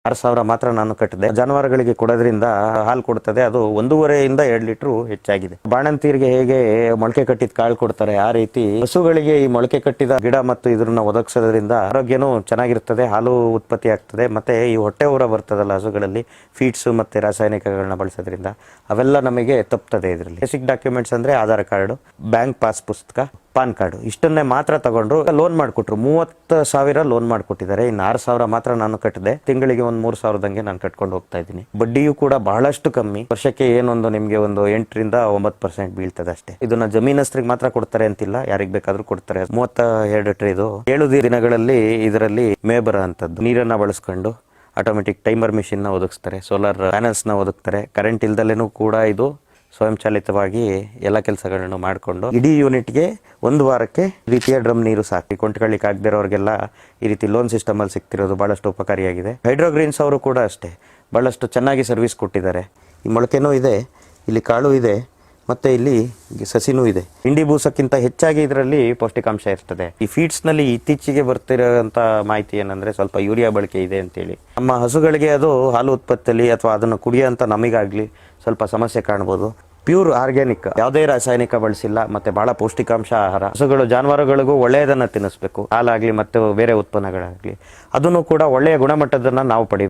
6,000 ಮಾತ್ರ ನಾನು ಕಟ್ಟಿದೆ. ಜಾನುವಾರುಗಳಿಗೆ ಕೊಡೋದ್ರಿಂದ ಹಾಲು ಕೊಡ್ತದೆ. ಅದು 1.5 ಇಂದ 2 ಲೀಟರ್ ಹೆಚ್ಚಾಗಿದೆ. ಬಾಣಂತಿಯರಿಗೆ ಹೇಗೆ ಮೊಳಕೆ ಕಟ್ಟಿದ ಕಾಳು ಕೊಡ್ತಾರೆ, ಆ ರೀತಿ ಹಸುಗಳಿಗೆ ಈ ಮೊಳಕೆ ಕಟ್ಟಿದ ಗಿಡ ಮತ್ತು ಇದನ್ನ ಒದಗಿಸೋದ್ರಿಂದ ಆರೋಗ್ಯನೂ ಚೆನ್ನಾಗಿರ್ತದೆ, ಹಾಲು ಉತ್ಪತ್ತಿ ಆಗ್ತದೆ. ಮತ್ತೆ ಈ ಹೊಟ್ಟೆ ಊರ ಬರ್ತದಲ್ಲ ಹಸುಗಳಲ್ಲಿ, ಫೀಡ್ಸ್ ಮತ್ತೆ ರಾಸಾಯನಿಕಗಳನ್ನ ಬಳಸೋದ್ರಿಂದ ಅವೆಲ್ಲ ನಮಗೆ ತಪ್ತದೆ. ಇದರಲ್ಲಿ ಬೇಸಿಕ್ ಡಾಕ್ಯುಮೆಂಟ್ಸ್ ಅಂದ್ರೆ ಆಧಾರ್ ಕಾರ್ಡ್, ಬ್ಯಾಂಕ್ ಪಾಸ್ ಪುಸ್ತಕ, ಪಾನ್ ಕಾರ್ಡ್, ಇಷ್ಟನ್ನೇ ಮಾತ್ರ ತಗೊಂಡ್ರು. ಲೋನ್ ಮಾಡಿಕೊಟ್ರು. 30,000 ಲೋನ್ ಮಾಡಿಕೊಟ್ಟಿದ್ದಾರೆ. ಇನ್ನು 6,000 ಮಾತ್ರ ನಾನು ಕಟ್ಟಿದೆ. ತಿಂಗಳಿಗೆ ಒಂದು 3,000ದಂಗೆ ನಾನು ಕಟ್ಕೊಂಡು ಹೋಗ್ತಾ ಇದ್ದೀನಿ. ಬಡ್ಡಿಯೂ ಕೂಡ ಬಹಳಷ್ಟು ಕಮ್ಮಿ. ವರ್ಷಕ್ಕೆ ಏನೊಂದು ನಿಮ್ಗೆ ಒಂದು 8 ರಿಂದ 9% ಬೀಳ್ತದೆ ಅಷ್ಟೇ. ಇದನ್ನ ಜಮೀನಸ್ಥರಿಗೆ ಮಾತ್ರ ಕೊಡ್ತಾರೆ ಅಂತಿಲ್ಲ, ಯಾರಿಗ್ ಬೇಕಾದ್ರೂ ಕೊಡ್ತಾರೆ. 32 ಟ್ರೇ ಇದು 7 ದಿನಗಳಲ್ಲಿ ಇದರಲ್ಲಿ ಮೇ ಬರೋ ಅಂತದ್ದು. ನೀರನ್ನ ಬಳಸ್ಕೊಂಡು ಆಟೋಮೆಟಿಕ್ ಟೈಮರ್ ಮಿಷಿನ್ ನ ಒದಗಿಸ್ತಾರೆ, ಸೋಲಾರ್ ಪ್ಯಾನಲ್ಸ್ ನ ಒದಗಿಸ್ತಾರೆ. ಕರೆಂಟ್ ಇಲ್ದಲೇನೂ ಕೂಡ ಇದು ಸ್ವಯಂಚಾಲಿತವಾಗಿ ಎಲ್ಲ ಕೆಲಸಗಳನ್ನು ಮಾಡಿಕೊಂಡು ಇಡೀ ಯೂನಿಟ್ಗೆ 1 ವಾರಕ್ಕೆ ರೀತಿಯ ಡ್ರಮ್ ನೀರು ಸಾಕಿ ಕೊಂಡ್ಕೊಳ್ಳಿಕ್ಕೆ ಆಗದಿರೋರಿಗೆಲ್ಲ ಈ ರೀತಿ ಲೋನ್ ಸಿಸ್ಟಮ್ ಅಲ್ಲಿ ಸಿಗ್ತಿರೋದು ಬಹಳಷ್ಟು ಉಪಕಾರಿಯಾಗಿದೆ. ಹೈಡ್ರೋಗ್ರೀನ್ಸ್ ಅವರು ಕೂಡ ಅಷ್ಟೇ ಬಹಳಷ್ಟು ಚೆನ್ನಾಗಿ ಸರ್ವಿಸ್ ಕೊಟ್ಟಿದ್ದಾರೆ. ಈ ಮೊಳಕೆನೂ ಇದೆ, ಇಲ್ಲಿ ಕಾಳು ಇದೆ, ಮತ್ತೆ ಇಲ್ಲಿ ಸಸಿನೂ ಇದೆ. ಹಿಂಡಿ ಬೂಸಕ್ಕಿಂತ ಹೆಚ್ಚಾಗಿ ಇದರಲ್ಲಿ ಪೌಷ್ಟಿಕಾಂಶ ಇರ್ತದೆ. ಈ ಫೀಡ್ಸ್ ನಲ್ಲಿ ಇತ್ತೀಚೆಗೆ ಬರ್ತಿರೋಂತ ಮಾಹಿತಿ ಏನಂದ್ರೆ ಸ್ವಲ್ಪ ಯೂರಿಯಾ ಬಳಕೆ ಇದೆ ಅಂತೇಳಿ. ನಮ್ಮ ಹಸುಗಳಿಗೆ ಅದು ಹಾಲು ಉತ್ಪತ್ತಿಯಲ್ಲಿ ಅಥವಾ ಅದನ್ನು ಕುಡಿಯೋಂತ ನಮಗಾಗ್ಲಿ ಸ್ವಲ್ಪ ಸಮಸ್ಯೆ ಕಾಣ್ಬೋದು. ಪ್ಯೂರ್ ಆರ್ಗ್ಯಾನಿಕ್, ಯಾವುದೇ ರಾಸಾಯನಿಕ ಬಳಸಿಲ್ಲ, ಮತ್ತೆ ಬಹಳ ಪೌಷ್ಟಿಕಾಂಶ ಆಹಾರ. ಹಸುಗಳು ಜಾನುವಾರುಗಳಿಗೂ ಒಳ್ಳೆಯದನ್ನ ತಿನ್ನಿಸ್ಬೇಕು. ಹಾಲಾಗ್ಲಿ ಮತ್ತೆ ಬೇರೆ ಉತ್ಪನ್ನಗಳಾಗ್ಲಿ ಅದನ್ನು ಕೂಡ ಒಳ್ಳೆಯ ಗುಣಮಟ್ಟದನ್ನ ನಾವು ಪಡಿ